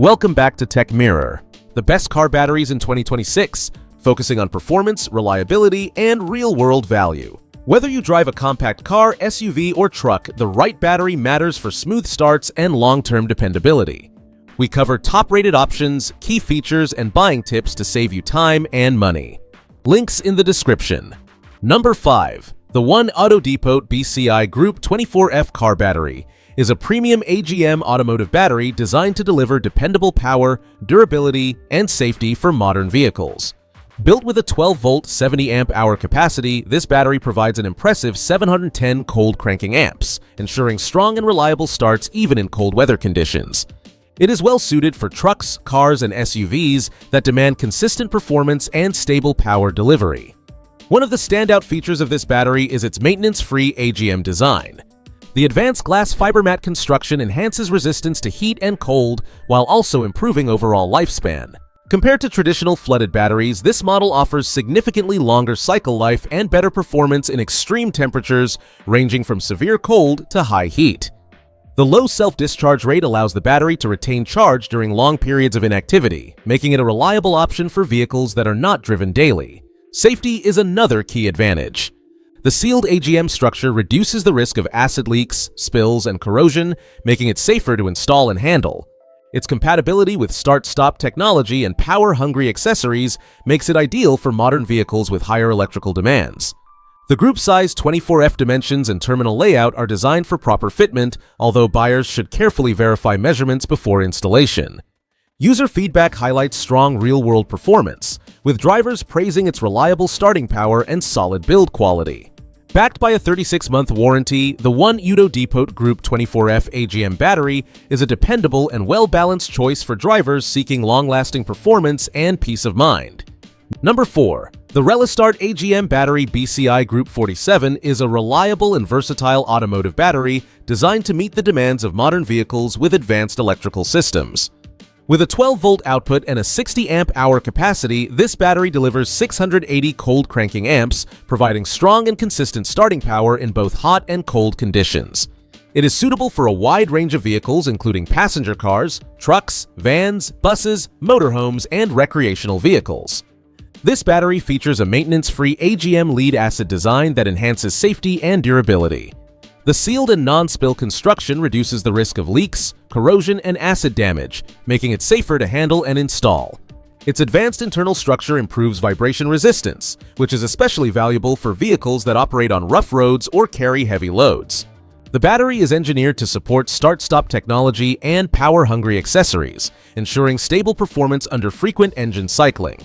Welcome back to TechMirror, the best car batteries in 2026, focusing on performance, reliability, and real-world value. Whether you drive a compact car, SUV, or truck, the right battery matters for smooth starts and long-term dependability. We cover top-rated options, key features, and buying tips to save you time and money. Links in the description. Number 5. The One Auto Depot BCI Group 24F car battery is a premium AGM automotive battery designed to deliver dependable power, durability, and safety for modern vehicles. Built with a 12-volt 70-amp-hour capacity, this battery provides an impressive 710 cold cranking amps, ensuring strong and reliable starts even in cold weather conditions. It is well suited for trucks, cars, and SUVs that demand consistent performance and stable power delivery. One of the standout features of this battery is its maintenance-free AGM design. The advanced glass fiber mat construction enhances resistance to heat and cold while also improving overall lifespan. Compared to traditional flooded batteries, this model offers significantly longer cycle life and better performance in extreme temperatures ranging from severe cold to high heat. The low self-discharge rate allows the battery to retain charge during long periods of inactivity, making it a reliable option for vehicles that are not driven daily. Safety is another key advantage. The sealed AGM structure reduces the risk of acid leaks, spills, and corrosion, making it safer to install and handle. Its compatibility with start-stop technology and power-hungry accessories makes it ideal for modern vehicles with higher electrical demands. The group size 24F dimensions and terminal layout are designed for proper fitment, although buyers should carefully verify measurements before installation. User feedback highlights strong real-world performance, with drivers praising its reliable starting power and solid build quality. Backed by a 36-month warranty, the One Auto Depot Group 24F AGM battery is a dependable and well-balanced choice for drivers seeking long-lasting performance and peace of mind. Number 4. The Relistart AGM Battery BCI Group 47 is a reliable and versatile automotive battery designed to meet the demands of modern vehicles with advanced electrical systems. With a 12-volt output and a 60-amp-hour capacity, this battery delivers 680 cold cranking amps, providing strong and consistent starting power in both hot and cold conditions. It is suitable for a wide range of vehicles including passenger cars, trucks, vans, buses, motorhomes, and recreational vehicles. This battery features a maintenance-free AGM lead-acid design that enhances safety and durability. The sealed and non-spill construction reduces the risk of leaks, corrosion, and acid damage, making it safer to handle and install. Its advanced internal structure improves vibration resistance, which is especially valuable for vehicles that operate on rough roads or carry heavy loads. The battery is engineered to support start-stop technology and power-hungry accessories, ensuring stable performance under frequent engine cycling.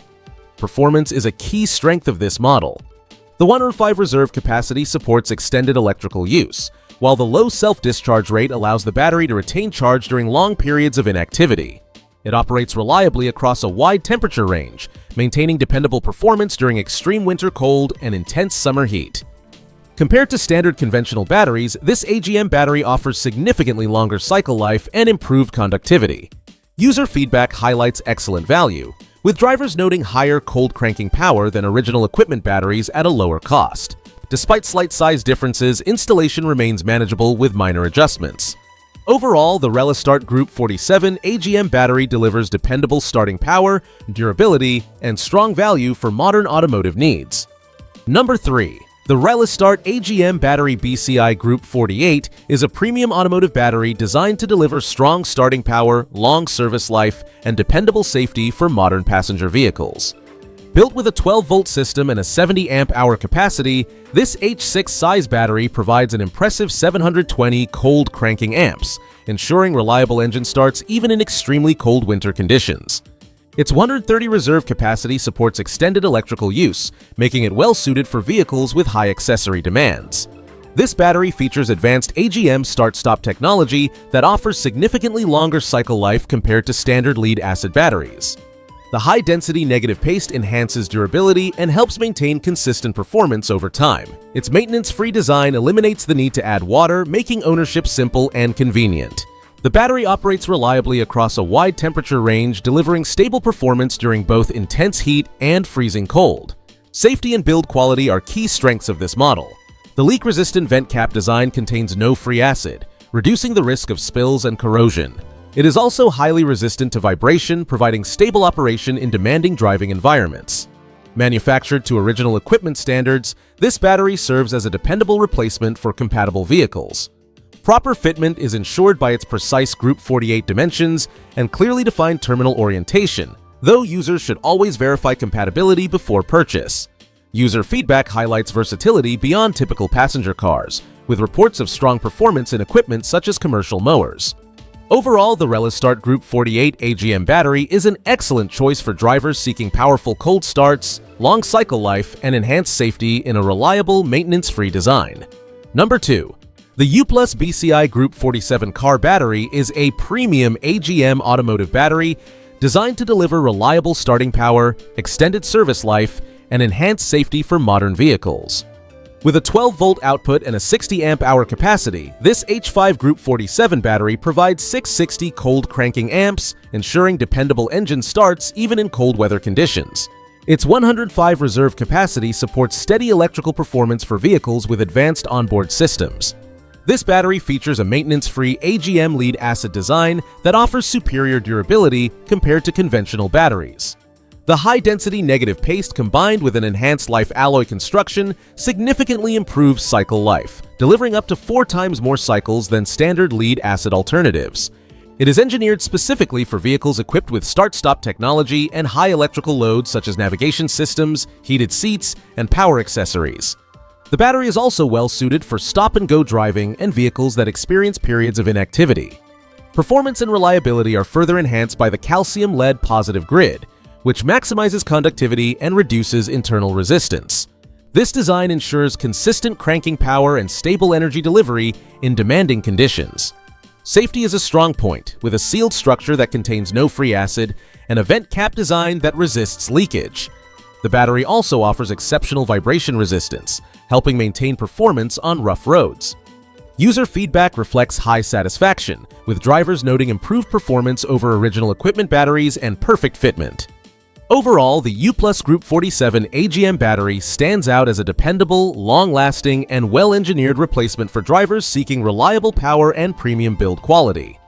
Performance is a key strength of this model. The 105 reserve capacity supports extended electrical use, while the low self-discharge rate allows the battery to retain charge during long periods of inactivity. It operates reliably across a wide temperature range, maintaining dependable performance during extreme winter cold and intense summer heat. Compared to standard conventional batteries, this AGM battery offers significantly longer cycle life and improved conductivity. User feedback highlights excellent value, with drivers noting higher cold cranking power than original equipment batteries at a lower cost. Despite slight size differences, installation remains manageable with minor adjustments. Overall, the Relistart Group 47 AGM battery delivers dependable starting power, durability, and strong value for modern automotive needs. Number 3. The Relistart AGM Battery BCI Group 48 is a premium automotive battery designed to deliver strong starting power, long service life, and dependable safety for modern passenger vehicles. Built with a 12-volt system and a 70-amp-hour capacity, this H6 size battery provides an impressive 720 cold cranking amps, ensuring reliable engine starts even in extremely cold winter conditions. Its 130 reserve capacity supports extended electrical use, making it well-suited for vehicles with high accessory demands. This battery features advanced AGM start-stop technology that offers significantly longer cycle life compared to standard lead-acid batteries. The high-density negative paste enhances durability and helps maintain consistent performance over time. Its maintenance-free design eliminates the need to add water, making ownership simple and convenient. The battery operates reliably across a wide temperature range, delivering stable performance during both intense heat and freezing cold. Safety and build quality are key strengths of this model. The leak-resistant vent cap design contains no free acid, reducing the risk of spills and corrosion. It is also highly resistant to vibration, providing stable operation in demanding driving environments. Manufactured to original equipment standards, this battery serves as a dependable replacement for compatible vehicles. Proper fitment is ensured by its precise Group 48 dimensions and clearly defined terminal orientation, though users should always verify compatibility before purchase. User feedback highlights versatility beyond typical passenger cars, with reports of strong performance in equipment such as commercial mowers. Overall, the Relistart Group 48 AGM battery is an excellent choice for drivers seeking powerful cold starts, long cycle life, and enhanced safety in a reliable, maintenance-free design. Number 2. The Uplus BCI Group 47 car battery is a premium AGM automotive battery designed to deliver reliable starting power, extended service life, and enhanced safety for modern vehicles. With a 12-volt output and a 60 amp-hour capacity, this H5 Group 47 battery provides 660 cold cranking amps, ensuring dependable engine starts even in cold weather conditions. Its 105 reserve capacity supports steady electrical performance for vehicles with advanced onboard systems. This battery features a maintenance-free AGM lead-acid design that offers superior durability compared to conventional batteries. The high-density negative paste combined with an enhanced life alloy construction significantly improves cycle life, delivering up to 4 times more cycles than standard lead-acid alternatives. It is engineered specifically for vehicles equipped with start-stop technology and high electrical loads such as navigation systems, heated seats, and power accessories. The battery is also well-suited for stop-and-go driving and vehicles that experience periods of inactivity. Performance and reliability are further enhanced by the calcium lead positive grid, which maximizes conductivity and reduces internal resistance. This design ensures consistent cranking power and stable energy delivery in demanding conditions. Safety is a strong point, with a sealed structure that contains no free acid and a vent cap design that resists leakage. The battery also offers exceptional vibration resistance, helping maintain performance on rough roads. User feedback reflects high satisfaction, with drivers noting improved performance over original equipment batteries and perfect fitment. Overall, the Uplus Group 47 AGM battery stands out as a dependable, long-lasting, and well-engineered replacement for drivers seeking reliable power and premium build quality.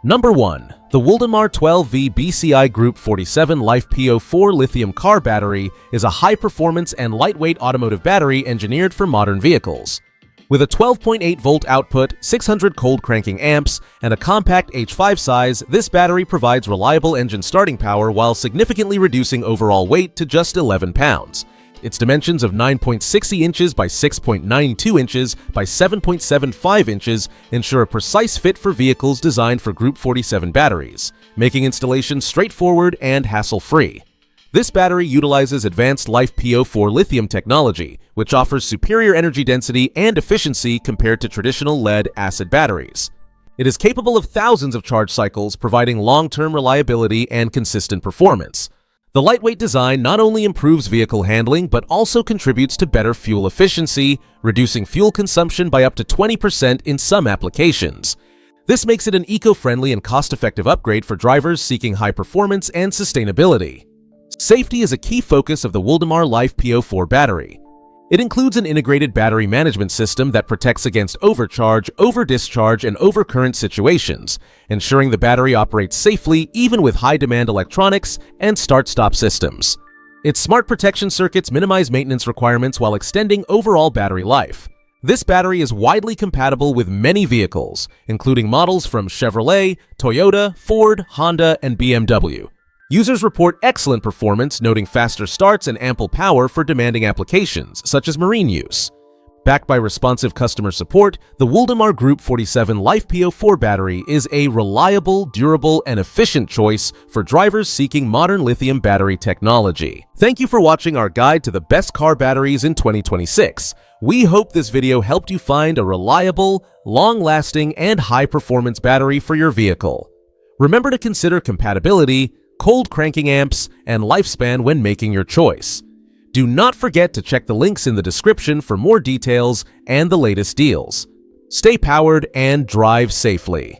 Number 1. The Wolddmar 12V BCI Group 47 LiFePO4 lithium car battery is a high-performance and lightweight automotive battery engineered for modern vehicles. With a 12.8-volt output, 600 cold cranking amps, and a compact H5 size, this battery provides reliable engine starting power while significantly reducing overall weight to just 11 pounds. Its dimensions of 9.60 inches by 6.92 inches by 7.75 inches ensure a precise fit for vehicles designed for Group 47 batteries, making installation straightforward and hassle-free. This battery utilizes advanced LiFePO4 lithium technology, which offers superior energy density and efficiency compared to traditional lead-acid batteries. It is capable of thousands of charge cycles, providing long-term reliability and consistent performance. The lightweight design not only improves vehicle handling, but also contributes to better fuel efficiency, reducing fuel consumption by up to 20% in some applications. This makes it an eco-friendly and cost-effective upgrade for drivers seeking high performance and sustainability. Safety is a key focus of the Wuldnmar LiFePO4 battery. It includes an integrated battery management system that protects against overcharge, over-discharge, and overcurrent situations, ensuring the battery operates safely even with high-demand electronics and start-stop systems. Its smart protection circuits minimize maintenance requirements while extending overall battery life. This battery is widely compatible with many vehicles, including models from Chevrolet, Toyota, Ford, Honda, and BMW. Users report excellent performance, noting faster starts and ample power for demanding applications, such as marine use. Backed by responsive customer support, the Wuldnmar Group 47 LiFePO4 battery is a reliable, durable, and efficient choice for drivers seeking modern lithium battery technology. Thank you for watching our guide to the best car batteries in 2026. We hope this video helped you find a reliable, long-lasting, and high-performance battery for your vehicle. Remember to consider compatibility, cold cranking amps, and lifespan when making your choice. Do not forget to check the links in the description for more details and the latest deals. Stay powered and drive safely.